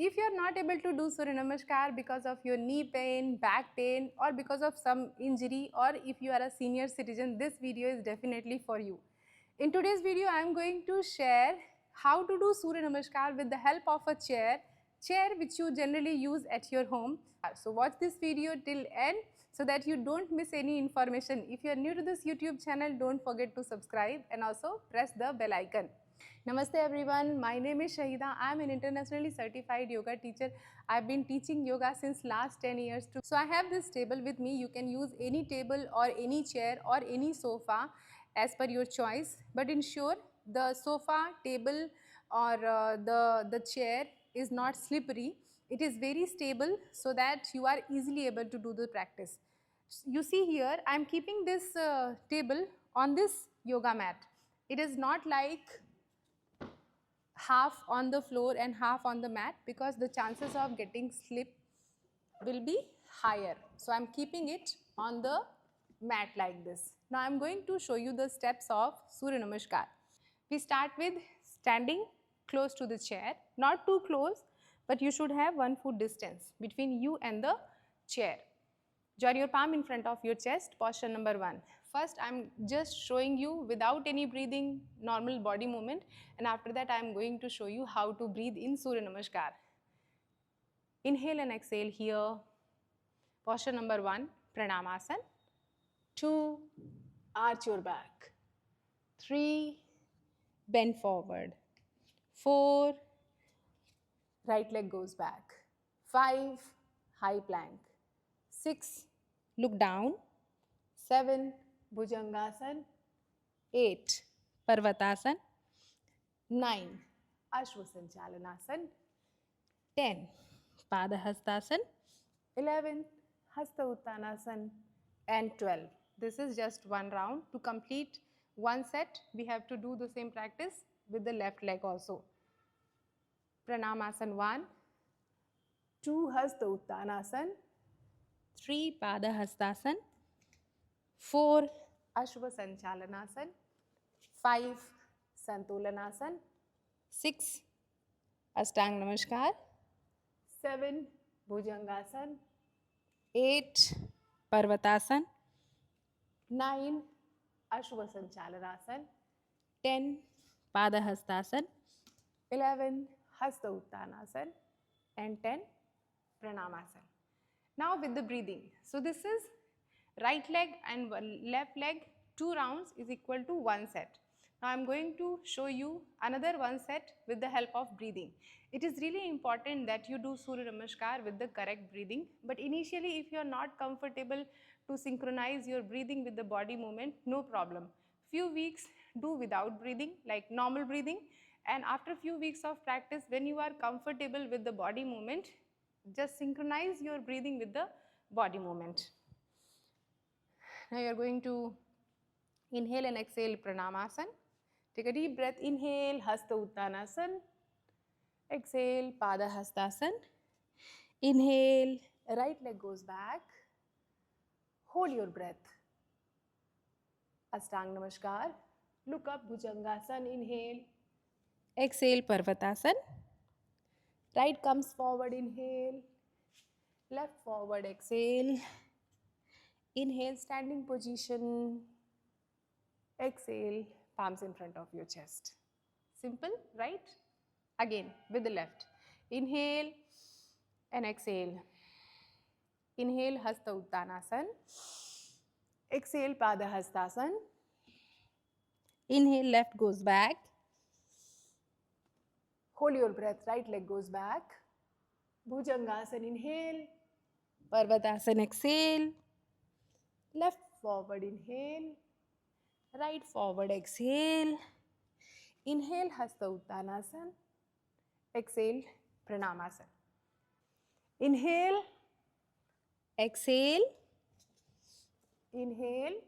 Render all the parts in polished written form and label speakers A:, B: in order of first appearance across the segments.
A: if you are not able to do Surya Namaskar because of your knee pain, back pain, or because of some injury, or if you are a senior citizen, this video is definitely for you. In today's video, I am going to share how to do Surya Namaskar with the help of a chair which you generally use at your home. So watch this video till end so that you don't miss any information. If you are new to this YouTube channel, don't forget to subscribe and also press the bell icon. Namaste everyone, my name is Shaheeda. I am an internationally certified yoga teacher. I have been teaching yoga since last 10 years too. So I have this table with me. You can use any table or any chair or any sofa as per your choice, but ensure the sofa, table or the chair is not slippery. It is very stable so that you are easily able to do the practice. You see here, I am keeping this table on this yoga mat. It is not like half on the floor and half on the mat because the chances of getting slip will be higher. So I am keeping it on the mat like this. Now I am going to show you the steps of Surya Namaskar. We start with standing close to the chair, not too close, but you should have 1 foot distance between you and the chair. Join your palm in front of your chest, posture number 1. First, I am just showing you without any breathing, normal body movement, and after that I am going to show you how to breathe in Surya Namaskar. Inhale and exhale here. Posture number 1, Pranamasana. 2, arch your back. 3, bend forward. 4, right leg goes back. 5, high plank. 6, look down. 7, Bhujangasana. 8, Parvatasana. 9, Ashwasanchalanasana. 10, Padahastasana. 11, Hasta Uttanasana. And 12. This is just one round. To complete one set, we have to do the same practice with the left leg also. Pranamasana 1, 2, Hasta Uttanasana. 3, Padahastasana. 4, Ashwasanchalanasana. 5, Santulanasana. 6, Ashtanga Namaskar. 7, Bhujangasana. 8, Parvatasana. 9, Ashwasanchalanasana. 10, Padahastasana. 11, Hasta Uttanasana. And 10, Pranamasana. Now with the breathing. So this is right leg and left leg, 2 rounds is equal to 1 set. Now I am going to show you another 1 set with the help of breathing. It is really important that you do Surya Namaskar with the correct breathing, but initially if you are not comfortable to synchronize your breathing with the body movement, no problem. Few weeks do without breathing, like normal breathing, and after few weeks of practice, when you are comfortable with the body movement, just synchronize your breathing with the body movement. Now you are going to inhale and exhale Pranamasana. Take a deep breath. Inhale, Hasta Uttanasana. Exhale, Padahastasana. Inhale, right leg goes back. Hold your breath. Ashtanga Namaskar. Look up, Bhujangasana. Inhale. Exhale, Parvatasana. Right comes forward. Inhale. Left forward. Exhale. Inhale, standing position. Exhale, palms in front of your chest. Simple, right? Again, with the left. Inhale and exhale. Inhale, Hasta Uttanasana. Exhale, Padahastasana. Inhale, left goes back. Hold your breath, right leg goes back. Bhujangasana, inhale. Parvatasana, exhale. Left forward, inhale. Right forward, exhale. Inhale, Hasta Uttanasana. Exhale, Pranamasana. Inhale, exhale. Inhale,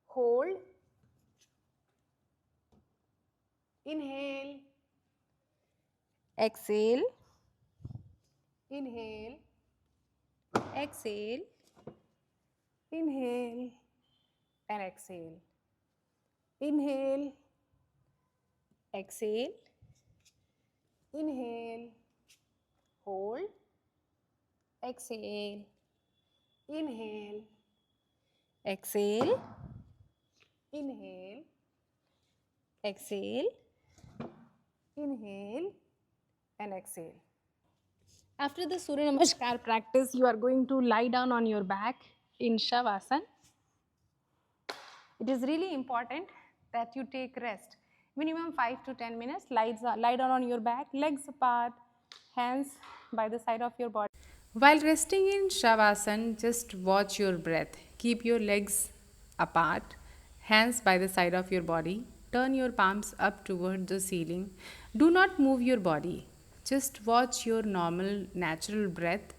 A: hold. Inhale, exhale. Inhale, exhale. Inhale and exhale. Inhale, exhale. Inhale exhale, inhale, exhale, inhale, exhale, inhale and exhale. After the Surya Namaskar practice, you are going to lie down on your back in Shavasana. It is really important that you take rest. Minimum 5 to 10 minutes, lie down on your back, legs apart, hands by the side of your body. While resting in Shavasana, just watch your breath. Keep your legs apart, hands by the side of your body. Turn your palms up toward the ceiling. Do not move your body. Just watch your normal, natural breath.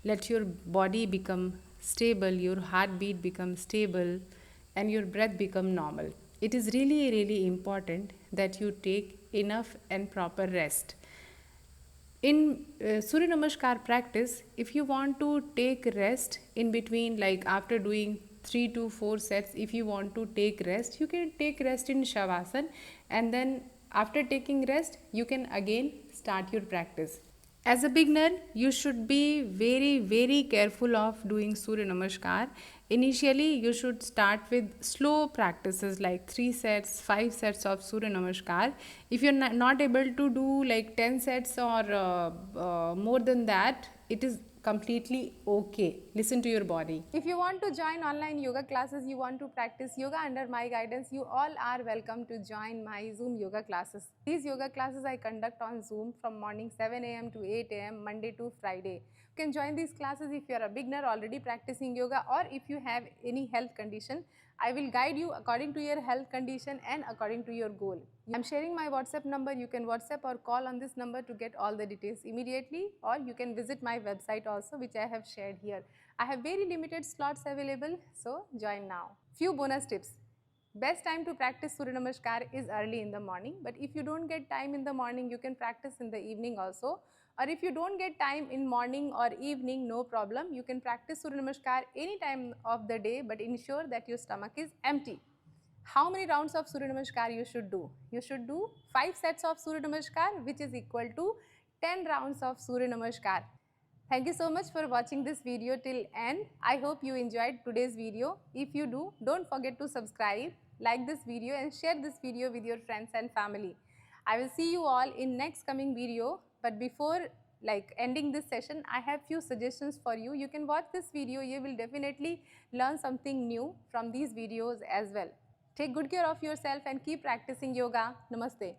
A: Let your body become stable, your heartbeat become stable, and your breath become normal. It is really, really important that you take enough and proper rest. In Surya Namaskar practice, if you want to take rest in between, like after doing 3 to 4 sets, if you want to take rest, you can take rest in Shavasana, and then after taking rest, you can again start your practice. As a beginner, you should be very, very careful of doing Surya Namaskar. Initially, you should start with slow practices like 3 sets, 5 sets of Surya Namaskar. If you're not able to do like 10 sets or more than that, it is completely okay. Listen to your body. If you want to join online yoga classes, you want to practice yoga under my guidance, you all are welcome to join my Zoom yoga classes. These yoga classes I conduct on Zoom from morning 7 a.m. to 8 a.m. Monday to Friday. You can join these classes if you are a beginner already practicing yoga, or if you have any health condition. I will guide you according to your health condition and according to your goal. I'm sharing my WhatsApp number. You can WhatsApp or call on this number to get all the details immediately, or you can visit my website also, which I have shared here. I have very limited slots available, so join now. Few bonus tips. Best time to practice Surya Namaskar is early in the morning, but if you don't get time in the morning, you can practice in the evening also. Or if you don't get time in morning or evening, no problem. You can practice Surya Namaskar any time of the day, but ensure that your stomach is empty. How many rounds of Surya Namaskar you should do? You should do 5 sets of Surya Namaskar, which is equal to 10 rounds of Surya Namaskar. Thank you so much for watching this video till end. I hope you enjoyed today's video. If you do, don't forget to subscribe, like this video and share this video with your friends and family. I will see you all in next coming video. But before ending this session, I have few suggestions for you. You can watch this video. You will definitely learn something new from these videos as well. Take good care of yourself and keep practicing yoga. Namaste.